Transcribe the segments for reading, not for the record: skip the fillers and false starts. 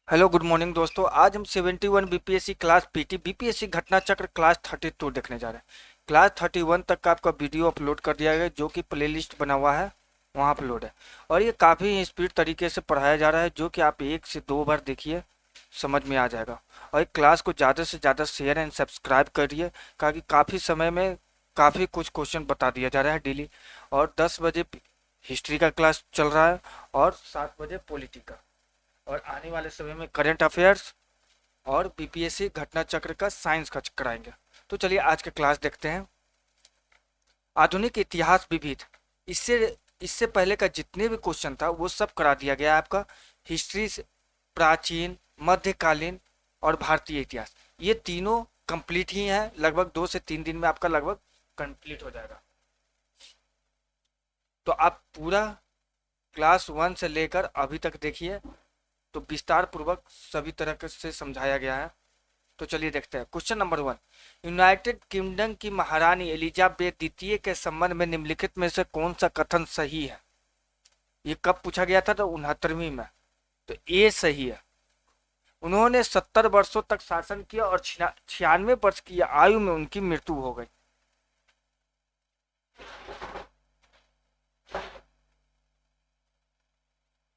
Hello good morning दोस्तों। आज हम 71 बीपीएससी क्लास पीटी बीपीएससी घटना चक्र क्लास 32 देखने जा रहे हैं। क्लास 31 तक का आपका वीडियो अपलोड कर दिया गया जो कि प्लेलिस्ट बना हुआ है, वहाँ अपलोड है। और ये काफ़ी स्पीड तरीके से पढ़ाया जा रहा है जो कि आप 1 से 2 बार देखिए, समझ में आ जाएगा। और इस क्लास को ज़्यादा से ज़्यादा शेयर एंड सब्सक्राइब करिए, ताकि काफ़ी समय में काफ़ी कुछ क्वेश्चन बता दिया जा रहा है डेली। और 10 बजे हिस्ट्री का क्लास चल रहा है और 7 बजे पॉलिटी का, और आने वाले समय में करंट अफेयर्स और बीपीएससी घटना चक्र का साइंस का कराएंगे। तो चलिए आज का क्लास देखते हैं। आधुनिक इतिहास विविध, इससे इससे पहले का जितने भी क्वेश्चन था वो सब करा दिया गया है आपका। हिस्ट्री से प्राचीन, मध्यकालीन और भारतीय इतिहास, ये तीनों कंप्लीट ही हैं। लगभग 2 से 3 दिन में आपका लगभग कंप्लीट हो जाएगा। तो आप पूरा क्लास 1 से लेकर अभी तक देखिए, तो विस्तार पूर्वक सभी तरह से समझाया गया है। तो चलिए देखते हैं। क्वेश्चन नंबर 1, यूनाइटेड किंगडम की महारानी एलिजाबेथ द्वितीय के संबंध में निम्नलिखित में से कौन सा कथन सही है? ये कब पूछा गया था? तो 69वीं में। तो ए सही है। उन्होंने 70 वर्षों तक शासन किया और 96 वर्ष की आयु में उनकी मृत्यु हो गई।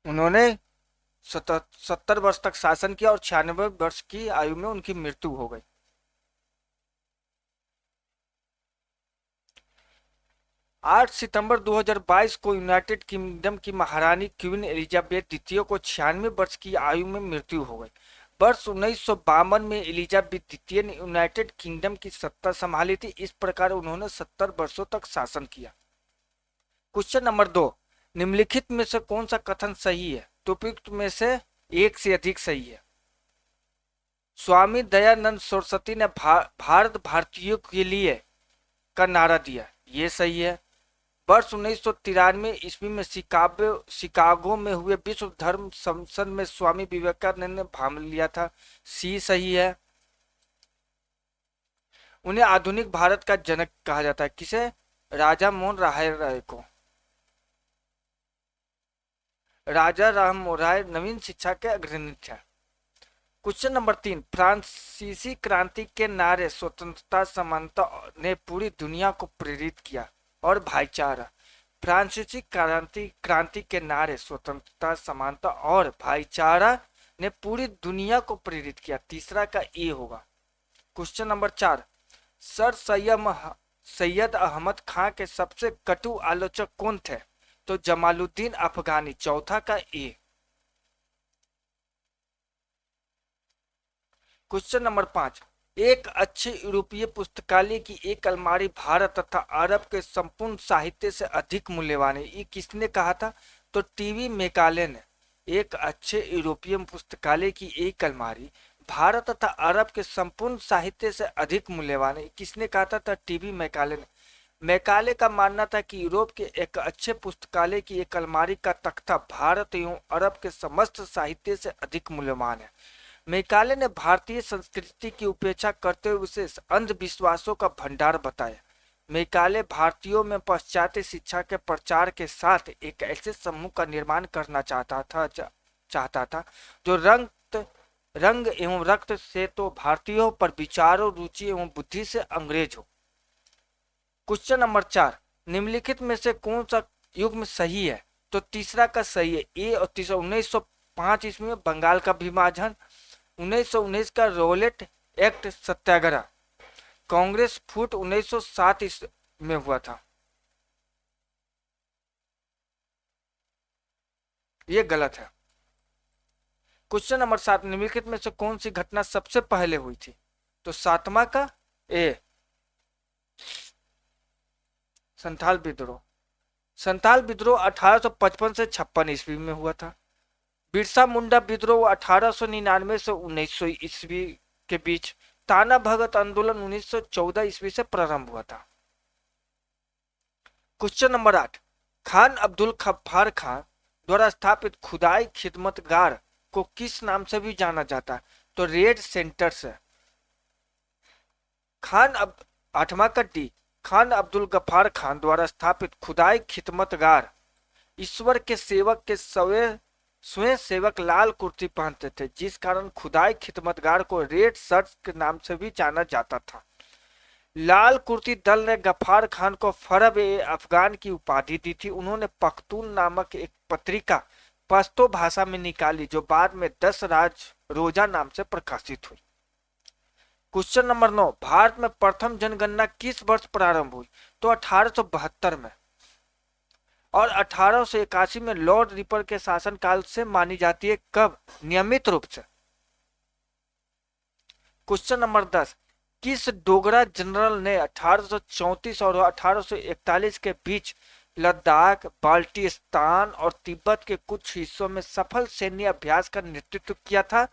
उन्होंने 70 वर्ष तक शासन किया और 96 वर्ष की आयु में उनकी मृत्यु हो गई। 8 सितंबर 2022 को यूनाइटेड किंगडम की महारानी क्वीन एलिजाबेथ द्वितीय को 96 वर्ष की आयु में मृत्यु हो गई। वर्ष 1952 में एलिजाबेथ द्वितीय ने यूनाइटेड किंगडम की सत्ता संभाली थी। इस प्रकार उन्होंने 70 वर्षों तक शासन किया। क्वेश्चन नंबर 2, निम्नलिखित में से कौन सा कथन सही है? तो उपयुक्त में से एक से अधिक सही है। स्वामी दयानंद सरस्वती ने भारत भारतीयों के लिए का नारा दिया, ये सही है। वर्ष 1993 ईस्वी में शिकागो में हुए विश्व धर्म संसद में स्वामी विवेकानंद ने भाग लिया था, सी सही है। उन्हें आधुनिक भारत का जनक कहा जाता है, किसे? राजा मोहन राय को। राजा राम मोहन राय नवीन शिक्षा के अग्रणी थे। क्वेश्चन नंबर 3, फ्रांसीसी क्रांति के नारे स्वतंत्रता समानता ने पूरी दुनिया को प्रेरित किया और भाईचारा। फ्रांसीसी क्रांति के नारे स्वतंत्रता समानता और भाईचारा ने पूरी दुनिया को प्रेरित किया, तीसरा का ए होगा। Question number 4, sir Syed Ahmad Khan के सबसे कटु आलोचक कौन थे? तो जमालुद्दीन अफगानी, चौथा का ए। क्वेश्चन नंबर 5, एक अच्छे यूरोपीय पुस्तकालय की एक अलमारी भारत तथा अरब के संपूर्ण साहित्य से अधिक मूल्यवान है, ये किसने कहा था? तो टीवी मैकाले ने। एक अच्छे यूरोपीय पुस्तकालय की एक अलमारी भारत तथा अरब के संपूर्ण साहित्य से अधिक मूल्यवान है, किसने कहा था? टीवी मैकाले ने। मैकाले का मानना था कि यूरोप के एक अच्छे पुस्तकालय की एक अलमारी का तख्ता भारत एवं अरब के समस्त साहित्य से अधिक मूल्यवान है। मैकाले ने भारतीय संस्कृति की उपेक्षा करते हुए उसे अंधविश्वासों का भंडार बताया। मैकाले भारतीयों में पाश्चात्य शिक्षा के प्रचार के साथ एक ऐसे समूह का निर्माण करना चाहता था जो रंग एवं रक्त से तो भारतीयों पर विचारों, रुचि एवं बुद्धि से अंग्रेज हो। क्वेश्चन नंबर 4, निम्नलिखित में से कौन सा युग्म सही है? तो तीसरा का सही है, ए और तीसरा। 1905 ईस्वी में बंगाल का विभाजन, 1919 का रोलेट एक्ट सत्याग्रह, कांग्रेस फूट 1907 में हुआ था, ये गलत है। क्वेश्चन नंबर 7, निम्नलिखित में से कौन सी घटना सबसे पहले हुई थी? तो सातवां का ए, संथाल विद्रोह। संथाल विद्रोह 1855 से 56 ईस्वी में हुआ था। बिरसा मुंडा विद्रोह 1899 से 1900 ईस्वी के बीच। ताना भगत आंदोलन 1914 ईस्वी से प्रारंभ हुआ था। क्वेश्चन नंबर 8, खान अब्दुल गफ्फार खान द्वारा स्थापित खुदाई खिदमतगार को किस नाम से भी जाना जाता है? तो रेड सेंटर से। आठवां का डी, खान अब्दुल गफ्फार खान द्वारा स्थापित खुदाई खिदमतगार ईश्वर के सेवक के स्वयं सेवक लाल कुर्ती पहनते थे, जिस कारण खुदाई खिदमतगार को रेड शर्ट्स के नाम से भी जाना जाता था। लाल कुर्ती दल ने गफ्फार खान को फरब ए अफगान की उपाधि दी थी। उन्होंने पख्तून नामक एक पत्रिका पश्तो भाषा में निकाली, जो बाद में 10 राज रोजा नाम से प्रकाशित हुई। क्वेश्चन नंबर 9, भारत में प्रथम जनगणना किस वर्ष प्रारंभ हुई? तो 1872 में, और 1881 में लॉर्ड रिपर के शासनकाल से मानी जाती है। कब? नियमित रूप से। क्वेश्चन नंबर 10, किस डोगरा जनरल ने 1834 और 1841 के बीच लद्दाख, बाल्टिस्तान और तिब्बत के कुछ हिस्सों में सफल सैन्य अभ्यास का नेतृत्व किया था?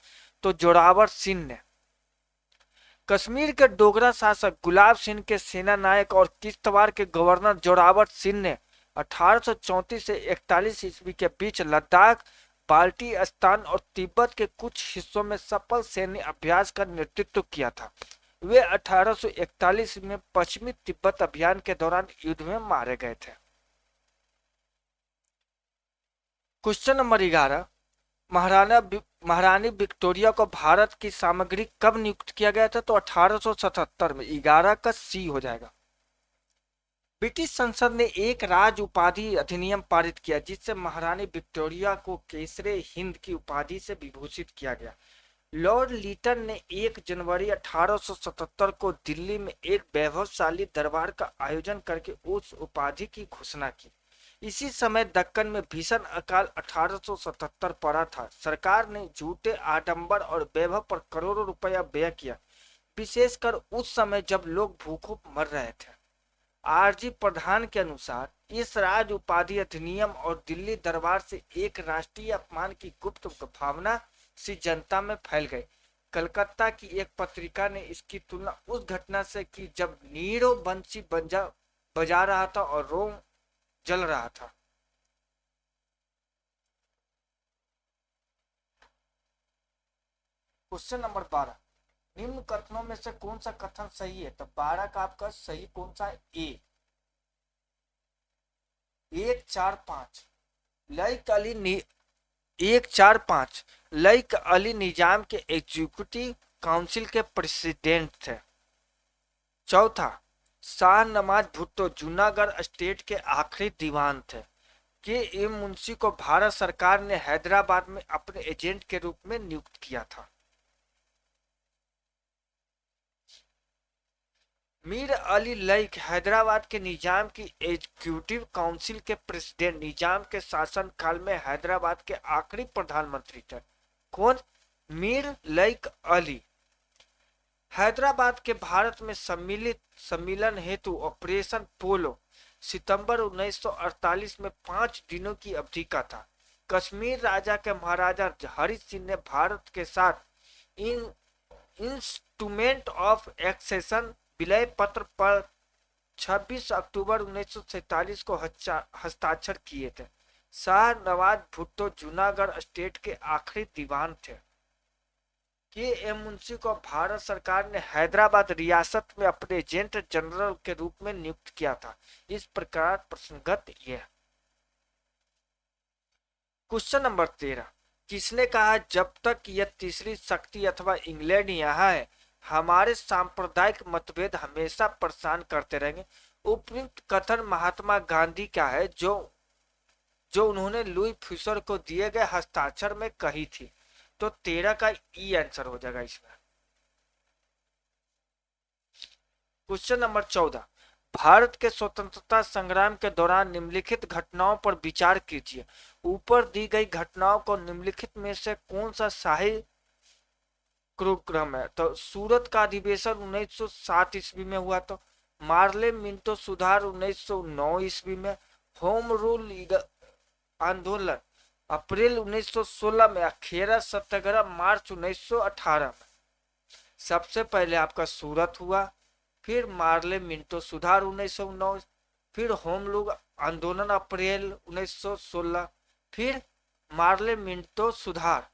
तो जोरावर सिंह ने। कश्मीर के डोगरा शासक गुलाब सिंह के सेना नायक और किश्तवाड़ के गवर्नर जोरावर सिंह ने 1834 से 41 ईस्वी के बीच लद्दाख, बाल्टिस्तान और तिब्बत के कुछ हिस्सों में सफल सैन्य अभ्यास का नेतृत्व किया था। वे 1841 में पश्चिमी तिब्बत अभियान के दौरान युद्ध में मारे गए थे। क्वेश्चन नंबर 11, महारानी विक्टोरिया को भारत की सामग्री कब नियुक्त किया गया था? तो 1877 में। 11 का सी हो जाएगा। ब्रिटिश संसद ने एक राज उपाधि अधिनियम पारित किया, जिससे महारानी विक्टोरिया को केसरे हिंद की उपाधि से विभूषित किया गया। लॉर्ड लीटन ने 1 जनवरी 1877 को दिल्ली में एक वैभवशाली दरबार का आयोजन करके उस उपाधि की घोषणा की। इसी समय दक्कन में भीषण अकाल 1877 पड़ा था। सरकार ने झूठे आडंबर और वैभव पर करोड़ों रुपया व्यय किया, विशेषकर उस समय जब लोग भूखों मर रहे थे। आरजी प्रधान के अनुसार इस राज उपाधि अधिनियम और दिल्ली दरबार से एक राष्ट्रीय अपमान की गुप्त भावना सी जनता में फैल गई। कलकत्ता की एक पत्रिका ने इसकी तुलना उस घटना से की जब नीरो बंसी बजा रहा था और रोम जल रहा था। क्वेश्चन नंबर 12, निम्न कथनों में से कौन सा कथन सही है? तो 12 का आपका सही कौन सा है? ए। 145 लाइक अली निजाम के एग्जीक्यूटिव काउंसिल के प्रेसिडेंट थे। चौथा, शाह नवाज भुट्टो जूनागढ़ स्टेट के आखिरी दीवान थे। के एम मुंशी को भारत सरकार ने हैदराबाद में अपने एजेंट के रूप में नियुक्त किया था। मीर अली लइक हैदराबाद के निजाम की एग्जीक्यूटिव काउंसिल के प्रेसिडेंट, निजाम के शासन काल में हैदराबाद के आखिरी प्रधानमंत्री थे। कौन? मीर लइक अली। हैदराबाद के भारत में सम्मिलन हेतु ऑपरेशन पोलो सितंबर 1948 में 5 दिनों की अवधि का था। कश्मीर राजा के महाराजा हरि सिंह ने भारत के साथ इंस्ट्रूमेंट ऑफ एक्सेशन विलय पत्र पर 26 अक्टूबर 1947 को हस्ताक्षर किए थे। शाह नवाज भुट्टो जूनागढ़ स्टेट के आखिरी दीवान थे। के एम मुंशी को भारत सरकार ने हैदराबाद रियासत में अपने एजेंट जनरल के रूप में नियुक्त किया था। इस प्रकार प्रसंगत यह। क्वेश्चन नंबर 13, किसने कहा जब तक यह तीसरी शक्ति अथवा इंग्लैंड यहाँ है हमारे सांप्रदायिक मतभेद हमेशा परेशान करते रहेंगे? उपयुक्त कथन महात्मा गांधी का है, जो उन्होंने लुई फ्यूसर को दिए गए हस्ताक्षर में कही थी। तो 13 का ई आंसर हो जाएगा इसमें। क्वेश्चन नंबर 14, भारत के स्वतंत्रता संग्राम के दौरान निम्नलिखित घटनाओं पर विचार कीजिए। ऊपर दी गई घटनाओं को निम्नलिखित में से कौन सा शाही कार्यक्रम है? तो सूरत का अधिवेशन 1907 ईस्वी में हुआ। तो मार्ले मिंटो सुधार 1909 ईस्वी में। होम रूल आंदोलन अप्रैल 1916 में। अखेरा सत्याग्रह मार्च 1918 में। सबसे पहले आपका सूरत हुआ, फिर मार्ले मिंटो सुधार 1909, फिर होम रूल आंदोलन अप्रैल 1916, फिर मार्ले मिंटो सुधार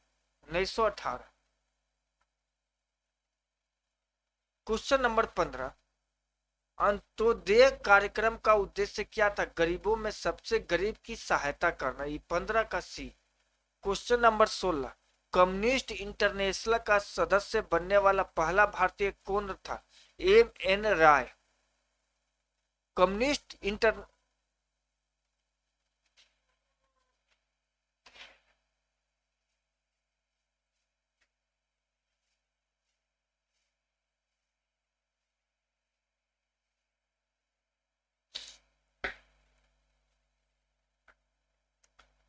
1918। क्वेश्चन नंबर 15, अंत्योदय कार्यक्रम का उद्देश्य क्या था? गरीबों में सबसे गरीब की सहायता करना। ये 15 का सी। क्वेश्चन नंबर 16, कम्युनिस्ट इंटरनेशनल का सदस्य बनने वाला पहला भारतीय कौन था? एम एन राय। कम्युनिस्ट इंटर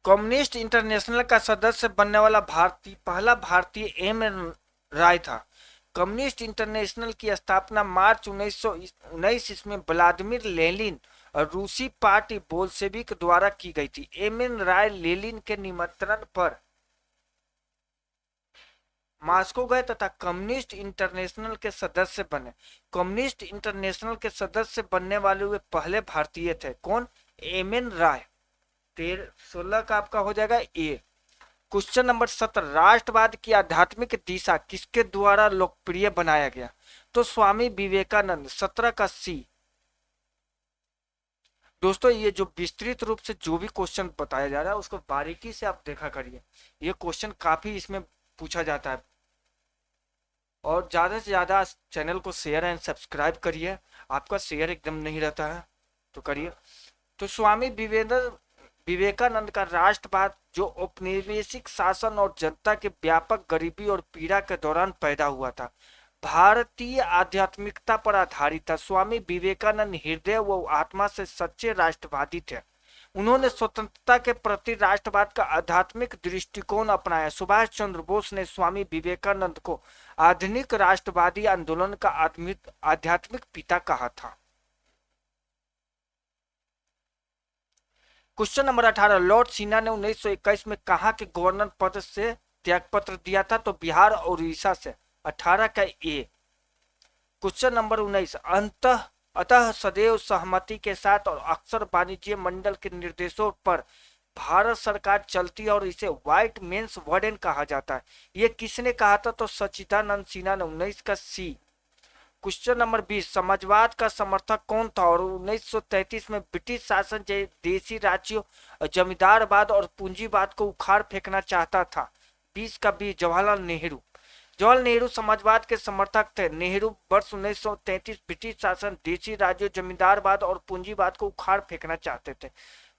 कम्युनिस्ट इंटरनेशनल का सदस्य बनने वाला पहला भारतीय एम एन राय था। कम्युनिस्ट इंटरनेशनल की स्थापना मार्च 1919 ईस्वी में व्लादिमीर लेनिन और रूसी पार्टी बोल्शेविक द्वारा की गई थी। एम एन राय लेनिन के निमंत्रण पर मॉस्को गए तथा कम्युनिस्ट इंटरनेशनल के सदस्य बने। कम्युनिस्ट इंटरनेशनल के सदस्य बनने वाले वे पहले भारतीय थे। कौन? एम एन राय। 16 का आपका हो जाएगा ए। क्वेश्चन नंबर 17, राष्ट्रवाद की आध्यात्मिक दिशा किसके द्वारा लोकप्रिय बनाया गया? तो स्वामी विवेकानंद। 17 का सी। दोस्तों ये जो विस्तृत रूप से जो भी क्वेश्चन बताया जा रहा है उसको बारीकी से आप देखा करिए, ये क्वेश्चन काफी इसमें पूछा जाता है। और ज्यादा से ज्यादा चैनल को शेयर एंड सब्सक्राइब करिए, आपका शेयर एकदम नहीं रहता है तो करिए। तो स्वामी विवेकानंद का राष्ट्रवाद जो औपनिवेशिक शासन और जनता के व्यापक गरीबी और पीड़ा के दौरान पैदा हुआ था, भारतीय आध्यात्मिकता पर आधारित था। स्वामी विवेकानंद हृदय व आत्मा से सच्चे राष्ट्रवादी थे। उन्होंने स्वतंत्रता के प्रति राष्ट्रवाद का आध्यात्मिक दृष्टिकोण अपनाया। सुभाष चंद्र बोस ने स्वामी विवेकानंद को आधुनिक राष्ट्रवादी आंदोलन का आध्यात्मिक पिता कहा था। क्वेश्चन नंबर 18, लॉर्ड सिन्हा ने 1921 में कहा कि गवर्नर पद से त्यागपत्र दिया था? तो बिहार और उड़ीसा से। 18 का ए। क्वेश्चन नंबर 19, अतः सदैव सहमति के साथ और अक्सर वाणिज्य मंडल के निर्देशों पर भारत सरकार चलती है और इसे व्हाइट मेंस वार्डन कहा जाता है। ये किसने कहा था? तो सच्चिदानंद सिन्हा ने। 19 का सी। क्वेश्चन नंबर 20, समाजवाद का समर्थक कौन था और 1933 में ब्रिटिश शासन देशी राज्यों, जमींदारवाद और पूंजीवाद को उखाड़ फेंकना चाहता था? 20 का बी, जवाहरलाल नेहरू। जवाहरलाल नेहरू समाजवाद के समर्थक थे। नेहरू वर्ष 1933 ब्रिटिश शासन, देशी राज्यों, जमींदारवाद और पूंजीवाद को उखाड़ फेंकना चाहते थे।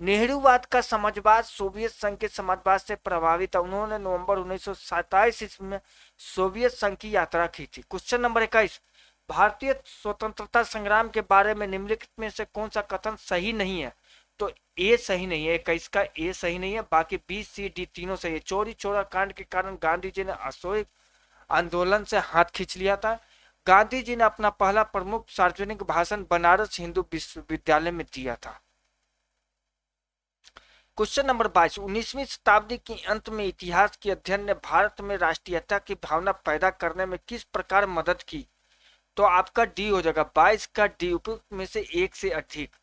नेहरूवाद का समाजवाद सोवियत संघ के समाजवाद से प्रभावित था। उन्होंने नवंबर 1927 ईस्वी में सोवियत संघ की यात्रा की थी। क्वेश्चन नंबर 21, भारतीय स्वतंत्रता संग्राम के बारे में निम्नलिखित में से कौन सा कथन सही नहीं है? तो ए सही नहीं है। 21 का ए सही नहीं है, बाकी बी सी डी तीनों सही है। चोरी चोरा कांड के कारण गांधी जी ने असहयोग आंदोलन से हाथ खींच लिया था। गांधी जी ने अपना पहला प्रमुख सार्वजनिक भाषण बनारस हिंदू विश्वविद्यालय में दिया था। क्वेश्चन नंबर 22, 19वीं शताब्दी के अंत में इतिहास के अध्ययन ने भारत में राष्ट्रीयता की भावना पैदा करने में किस प्रकार मदद की? तो आपका डी हो जाएगा। 22 का डी, उपयुक्त में से एक से अधिक।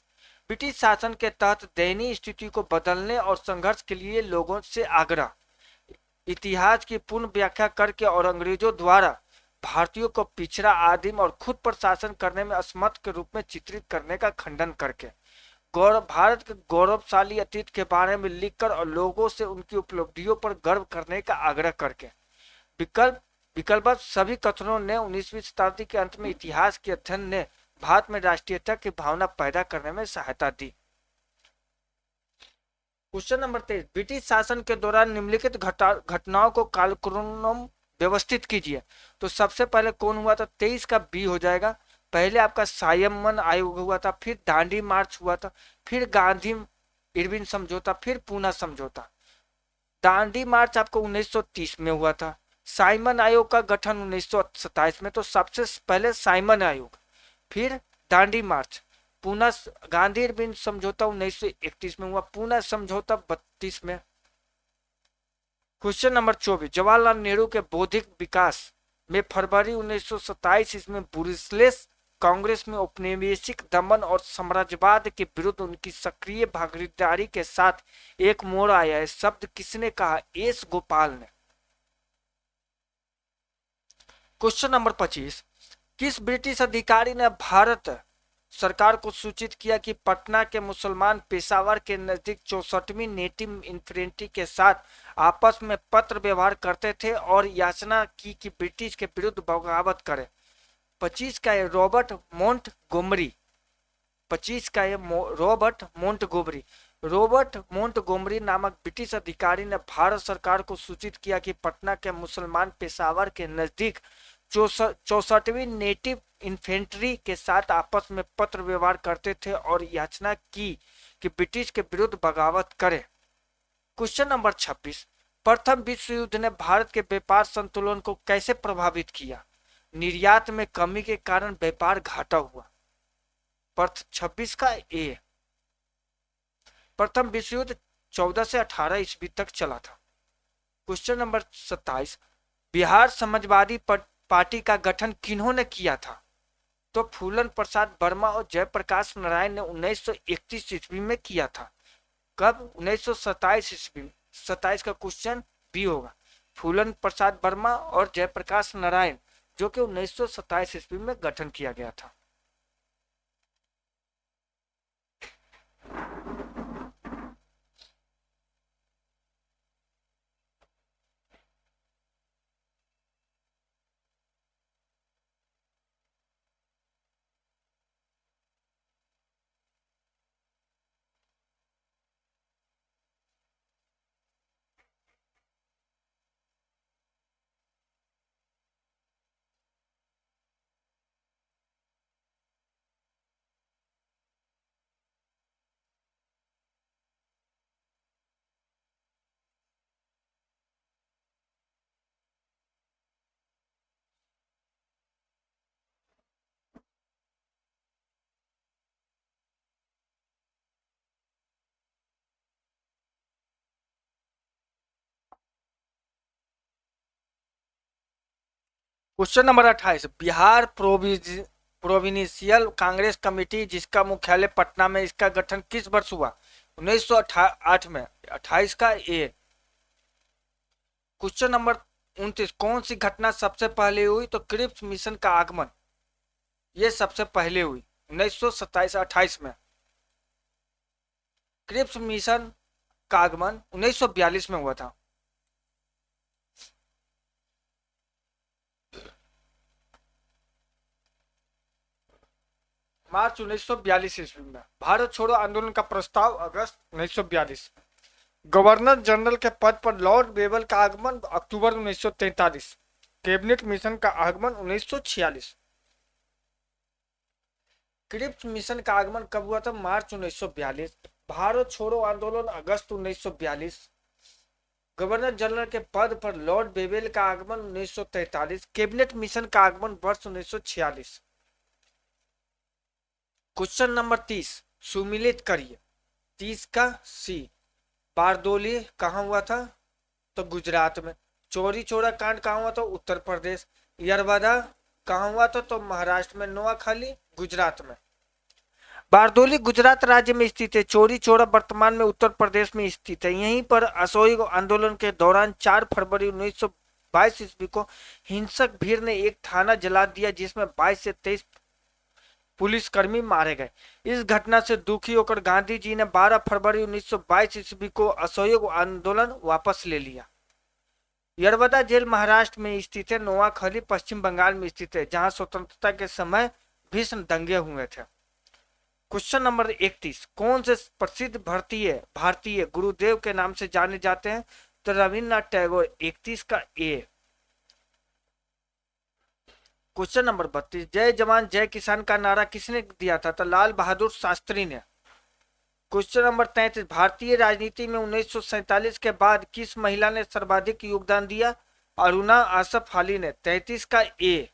ब्रिटिश शासन के तहत दयनीय स्थिति को बदलने और संघर्ष के लिए लोगों से आग्रह, इतिहास की पूर्ण व्याख्या करके और अंग्रेजों द्वारा भारतीयों को पिछड़ा, आदिम और खुद पर शासन करने में असमर्थ के रूप में चित्रित करने का खंडन करके, भारत के गौरवशाली अतीत के बारे में लिखकर और लोगों से उनकी उपलब्धियों पर गर्व करने का आग्रह करके, विकल्प सभी कथनों ने 19वीं शताब्दी के अंत में इतिहास के अध्ययन ने भारत में राष्ट्रीयता की भावना पैदा करने में सहायता दी। क्वेश्चन नंबर 23, ब्रिटिश शासन के दौरान निम्नलिखित घटनाओं को कालक्रम व्यवस्थित कीजिए। तो सबसे पहले कौन हुआ था? 23 का बी हो जाएगा। पहले आपका सायमन आयोग हुआ था, फिर दांडी मार्च हुआ था, फिर गांधी इरविन समझौता, फिर पूना समझौता। दांडी मार्च आपको 1930 में हुआ था। साइमन आयोग का गठन 1927 में। तो सबसे पहले साइमन आयोग, फिर दांडी मार्च, पूना गांधी इरविन समझौता 1931 में हुआ, पूना समझौता 32 में। क्वेश्चन नंबर 24, जवाहरलाल नेहरू के बौद्धिक विकास में फरवरी 1927 ईस्वी में ब्रुसेल्स कांग्रेस में औपनिवेशिक दमन और साम्राज्यवाद के विरुद्ध उनकी सक्रिय भागीदारी के साथ एक मोड़ आया है। शब्द किसने कहा? एस गोपाल ने। क्वेश्चन नंबर 25, किस ब्रिटिश अधिकारी ने भारत सरकार को सूचित किया कि पटना के मुसलमान पेशावर के नजदीक 64वीं नेटिव इन्फेंट्री के साथ आपस में पत्र व्यवहार करते थे और याचना की कि ब्रिटिश के विरुद्ध बगावत करें। 25 का ये रॉबर्ट मोंटगोमरी 25 का ये रॉबर्ट मोंटगोमरी नामक ब्रिटिश अधिकारी ने भारत सरकार को सूचित किया कि पटना के मुसलमान पेशावर के नजदीक 64वीं नेटिव इन्फेंट्री के साथ आपस में पत्र व्यवहार करते थे और याचना की कि ब्रिटिश के विरुद्ध बगावत करे। क्वेश्चन नंबर 26, प्रथम विश्व युद्ध ने भारत के व्यापार संतुलन को कैसे प्रभावित किया? निर्यात में कमी के कारण व्यापार घाटा हुआ। 26 का ए। प्रथम विश्व युद्ध 14 से 18 ईस्वी तक चला था। Question number 27, Bihar Samajwadi party का गठन किन्होंने किया था? तो फूलन प्रसाद वर्मा और जयप्रकाश नारायण ने 1931 ईस्वी में किया था। कब? 1927 ईस्वी। 27 का क्वेश्चन बी होगा। फूलन प्रसाद वर्मा और जयप्रकाश नारायण, जो कि 1927 ईस्वी में गठन किया गया था। Question number 28, Bihar provincial Congress committee जिसका मुख्यालय पटना में, इसका गठन किस वर्ष हुआ? 1908 में। 28 का ए। क्वेश्चन नंबर 29, कौन सी घटना सबसे पहले हुई? तो क्रिप्स मिशन का आगमन, ये सबसे पहले हुई 1927-28 में। क्रिप्स मिशन का आगमन 1942 में हुआ था। मार्च 1942 ईस्वी में। भारत छोड़ो आंदोलन का प्रस्ताव अगस्त 1942। गवर्नर जनरल के पद पर लॉर्ड बेबल का आगमन अक्टूबर 1943। कैबिनेट मिशन का आगमन 1946। क्रिप्स मिशन का आगमन कब हुआ था? मार्च 1942। भारत छोड़ो आंदोलन अगस्त 1942। गवर्नर जनरल के पद पर लॉर्ड बेबल का आगमन 1943। कैबिनेट मिशन का आगमन वर्ष 1946। क्वेश्चन नंबर 30, सुमिलित करिए। 30 का सी। बारदोली कहाँ हुआ था? तो गुजरात में। चोरी चोरा कांड कहाँ हुआ था? उत्तर प्रदेश। यरवदा कहाँ हुआ था? तो महाराष्ट्र में। नोआखाली गुजरात में। बारदोली गुजरात राज्य में स्थित है। चोरी चोरा वर्तमान में उत्तर प्रदेश में स्थित है। यहीं पर असहयोग आंदोलन के दौरान 4 फरवरी 1922 ईस्वी को हिंसक भीड़ ने एक थाना जला दिया, जिसमें 22 से 23 पुलिसकर्मी मारे गए। इस घटना से दुखी होकर गांधी जी ने 12 फरवरी 1922 ईस्वी को असहयोग आंदोलन वापस ले लिया। यरवदा जेल महाराष्ट्र में स्थित है। नोआखाली पश्चिम बंगाल में स्थित है, जहां स्वतंत्रता के समय भीषण दंगे हुए थे। क्वेश्चन नंबर 31, कौन से प्रसिद्ध भारतीय गुरुदेव के नाम से जाने जाते हैं? तो रविन्द्रनाथ टैगोर। 31 का ए। क्वेश्चन नंबर 32, जय जवान जय किसान का नारा किसने दिया था? तो लाल बहादुर शास्त्री ने। क्वेश्चन नंबर 33, भारतीय राजनीति में 1947 के बाद किस महिला ने सर्वाधिक योगदान दिया? अरुणा आसफ अली ने। 33 का ए।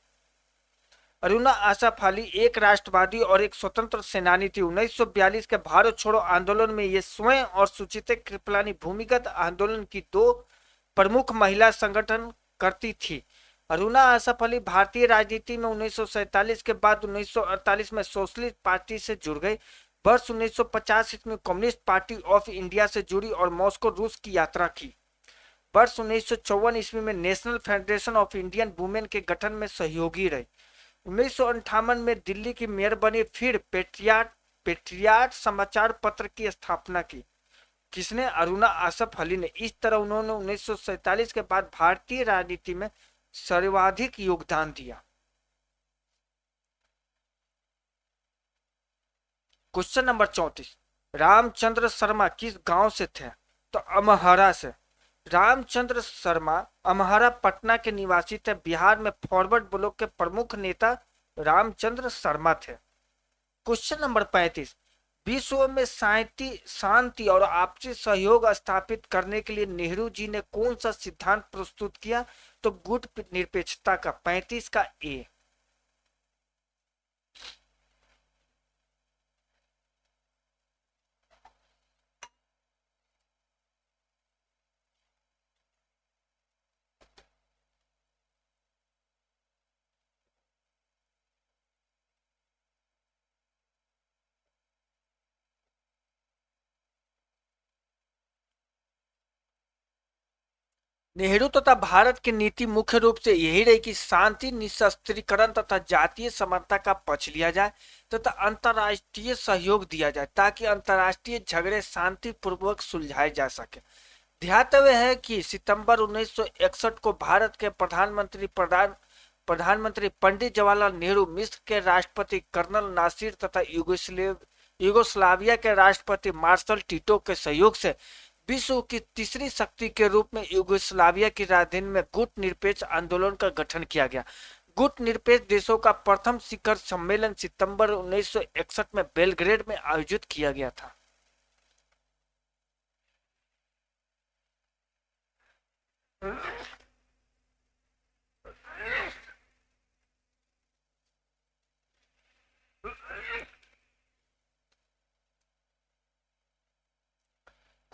अरुणा आसफ अली एक राष्ट्रवादी और एक स्वतंत्र सेनानी थी। 1942 के भारत छोड़ो आंदोलन में ये स्वयं और सुचिता कृपलानी भूमिगत आंदोलन की 2 प्रमुख महिला संगठन करती थी। अरुणा आसफ अली भारतीय राजनीति में 1947 के बाद 1948 में सोशलिस्ट पार्टी से जुड़ गई। वर्ष 1950 में कम्युनिस्ट पार्टी ऑफ इंडिया से जुड़ी और मॉस्को रूस की यात्रा की। वर्ष 1954 ईस्वी में national federation of Indian women के गठन में सहयोगी रही। 1958 में दिल्ली की मेयर बनी, फिर पेट्रियाट समाचार पत्र की स्थापना की। किसने? अरुणा आसफ अली ने। इस तरह उन्होंने 1947 के बाद भारतीय राजनीति में सर्वाधिक योगदान दिया। क्वेश्चन नंबर 34, रामचंद्र शर्मा किस गांव से थे? तो अमहरा से। रामचंद्र शर्मा अमहरा पटना के निवासी थे। बिहार में फॉरवर्ड ब्लॉक के प्रमुख नेता रामचंद्र शर्मा थे। क्वेश्चन नंबर 35, विश्व में शांति और आपसी सहयोग स्थापित करने के लिए नेहरू जी ने कौन सा सिद्धांत प्रस्तुत किया? तो गुट निरपेक्षता का। 35 का ए। नेहरू तथा भारत की नीति मुख्य रूप से यही रही कि शांति, निशस्त्रीकरण तथा जातीय समानता का पक्ष लिया जाए तथा अंतर्राष्ट्रीय सहयोग दिया जाए ताकि अंतर्राष्ट्रीय झगड़े शांतिपूर्वक सुलझाए जा सके। ध्यातव्य है कि सितंबर 1961 को भारत के प्रधानमंत्री पंडित जवाहरलाल नेहरू, मिस्र के राष्ट्रपति कर्नल नासिर तथा यूगोस्लाविया के राष्ट्रपति मार्शल टीटो के सहयोग से विश्व की तीसरी शक्ति के रूप में यूगोस्लाविया की राजधानी में गुट निरपेक्ष आंदोलन का गठन किया गया। गुट निरपेक्ष देशों का प्रथम शिखर सम्मेलन सितंबर 1961 में बेलग्रेड में आयोजित किया गया था।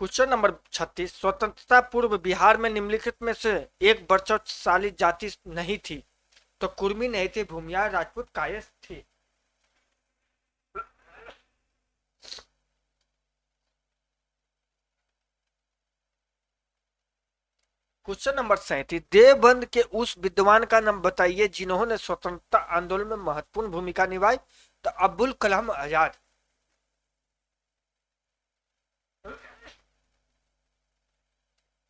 क्वेश्चन नंबर 36, स्वतंत्रता पूर्व बिहार में निम्नलिखित में से एक बर्चस्वाली जाति नहीं थी? तो कुर्मी नहीं थे, भूमियार, राजपूत, कायस्थ थे। क्वेश्चन नंबर 37, देवबंद के उस विद्वान का नाम बताइए जिन्होंने स्वतंत्रता आंदोलन में महत्वपूर्ण भूमिका निभाई? तो अब्दुल कलाम आजाद।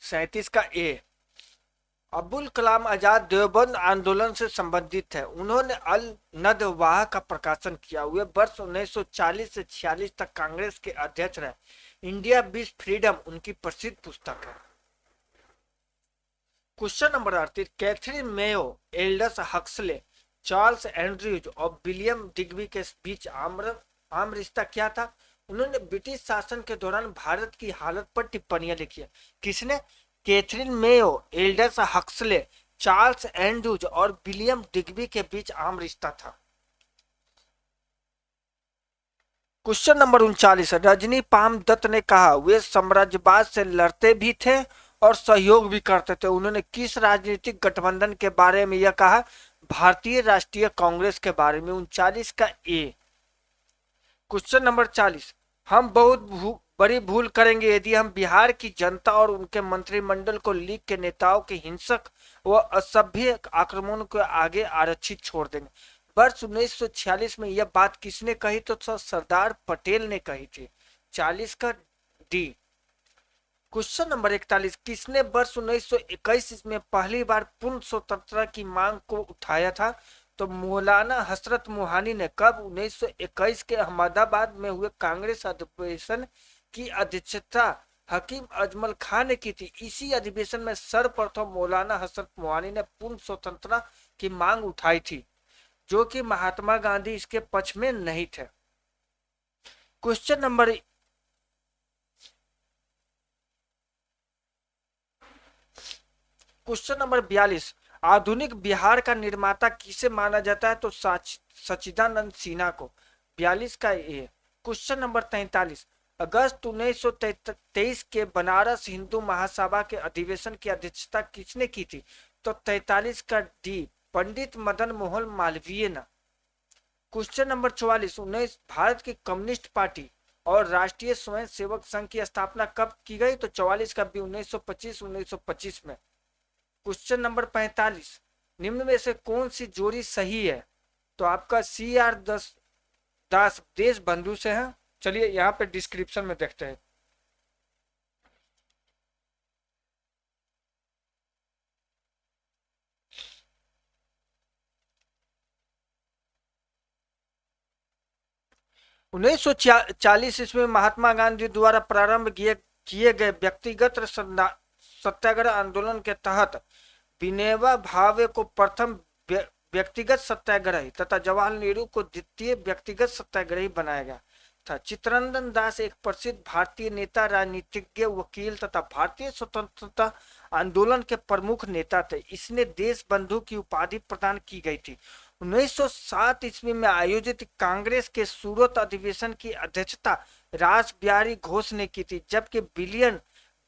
37 का ए। अब्दुल कलाम आजाद देवबंद आंदोलन से संबंधित है। उन्होंने अल नदवाह का प्रकाशन किया। हुए वर्ष 1940 से 46 तक कांग्रेस के अध्यक्ष रहे। इंडिया विज फ्रीडम उनकी प्रसिद्ध पुस्तक है। Question number 38, Catherine Mayo, Aldous Huxley, Charles Andrews और विलियम डिग्बी के बीच आम रिश्ता क्या था? उन्होंने ब्रिटिश शासन के दौरान भारत की हालत पर टिप्पणियां लिखी है। किसने? Catherine Mayo, Aldous Huxley, Charles Andrews और विलियम डिग्बी के बीच आम रिश्ता था। Question number 39, Rajani Palme Dutt ने कहा वे साम्राज्यवाद से लड़ते भी थे और सहयोग भी करते थे। उन्होंने किस राजनीतिक गठबंधन के बारे में यह कहा? भारतीय राष्ट्रीय कांग्रेस के बारे में। 39 का ए। क्वेश्चन नंबर 40, हम बहुत बड़ी भूल करेंगे यदि हम बिहार की जनता और उनके मंत्रिमंडल को लीग के नेताओं के हिंसक व असभ्य आक्रमण को आगे आरक्षित छोड़ देंगे। वर्ष 1946 में यह बात किसने कही? तो सरदार पटेल ने कही थी। 40 का डी। क्वेश्चन नंबर 41, किसने वर्ष 1921 में पहली बार पूर्ण स्वतंत्रता की मांग को उठाया था? तो मौलाना हसरत मोहानी ने। कब? 1921 के अहमदाबाद में हुए कांग्रेस अधिवेशन की अध्यक्षता हकीम अजमल खान ने की थी। इसी अधिवेशन में सर्वप्रथम मौलाना हसरत मोहानी ने पूर्ण स्वतंत्रता की मांग उठाई थी, जो कि महात्मा गांधी इसके पक्ष में नहीं थे। क्वेश्चन नंबर 42, आधुनिक बिहार का निर्माता किसे माना जाता है? तो सच्चिदानंद सिन्हा को। 42 का ए। क्वेश्चन नंबर 43, अगस्त 1923 के बनारस हिंदू महासभा के अधिवेशन की अध्यक्षता किसने की थी? तो 43 का डी, पंडित मदन मोहन मालवीय ने। क्वेश्चन नंबर 44, भारत की कम्युनिस्ट पार्टी और राष्ट्रीय स्वयंसेवक संघ की स्थापना कब की गई? तो 44 का बी, 1925 में। क्वेश्चन नंबर 45, निम्न में से कौन सी जोड़ी सही है? तो आपका CR दास देश बंधु से है। चलिए यहाँ पे डिस्क्रिप्शन में देखते हैं। 1940 ईस्वी में महात्मा गांधी द्वारा प्रारंभ किए किए गए व्यक्तिगत सत्याग्रह आंदोलन के तहत विनोबा भावे को प्रथम व्यक्तिगत सत्याग्रही तथा जवाहरलाल नेहरू को द्वितीय व्यक्तिगत सत्याग्रही बनाया गया था। चित्तरंजन दास एक प्रसिद्ध भारतीय नेता, राजनीतिज्ञ, वकील तथा भारतीय स्वतंत्रता आंदोलन के प्रमुख नेता थे। इसने देश बंधु की उपाधि प्रदान की गई थी। 1907 ईस्वी में आयोजित कांग्रेस के सूरत अधिवेशन की अध्यक्षता रास बिहारी घोष ने की थी, जबकि विलियम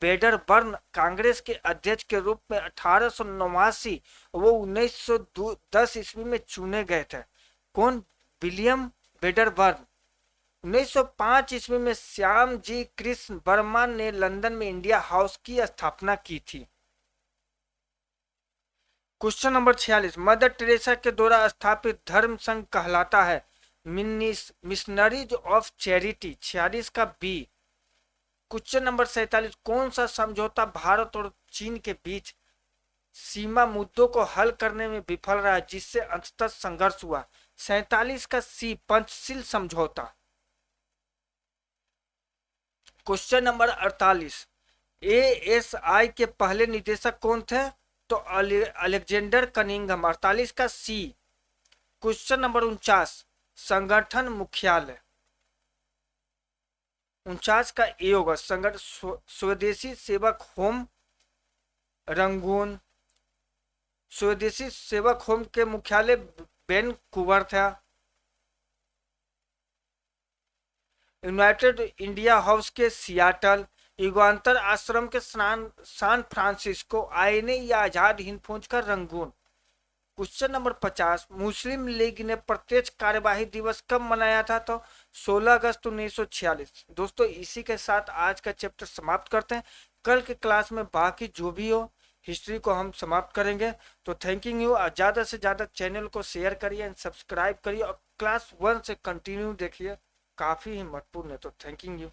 वेडरबर्न कांग्रेस के अध्यक्ष के रूप में 1889 वो 1910 ईस्वी में चुने गए थे। कौन? William Wedderburn. 1905 ईस्वी में श्याम जी कृष्ण वर्मा ने लंदन में इंडिया हाउस की स्थापना की थी। क्वेश्चन नंबर 46, मदर टेरेसा के द्वारा स्थापित धर्म संघ कहलाता है मिशनरीज ऑफ चैरिटी। 46 का बी। क्वेश्चन नंबर 47, कौन सा समझौता भारत और चीन के बीच सीमा मुद्दों को हल करने में विफल रहा जिससे अंततः संघर्ष हुआ? 47 का सी, पंचशील समझौता। क्वेश्चन नंबर 48, ASI के पहले निदेशक कौन थे? तो अलेक्जेंडर कनिंघम। 48 का सी। क्वेश्चन नंबर 49, संगठन मुख्यालय। 49 का ए होगा। संगठन स्वदेशी सेवक होम रंगून। स्वदेशी सेवक होम के मुख्यालय वैनकूवर था। यूनाइटेड इंडिया हाउस के सियाटल। युगांतर आश्रम के सान फ्रांसिस्को। आईने या आजाद हिंद फौज का रंगून। क्वेश्चन नंबर 50, मुस्लिम लीग ने प्रत्यक्ष कार्यवाही दिवस कब मनाया था? तो 16 अगस्त 1946। दोस्तों इसी के साथ आज का चैप्टर समाप्त करते हैं। कल के क्लास में बाकी जो भी हो हिस्ट्री को हम समाप्त करेंगे। तो थैंक यू। ज़्यादा से ज़्यादा चैनल को शेयर करिए एंड सब्सक्राइब करिए और क्लास 1 से कंटिन्यू देखिए, काफ़ी ही महत्वपूर्ण है। तो थैंक यू।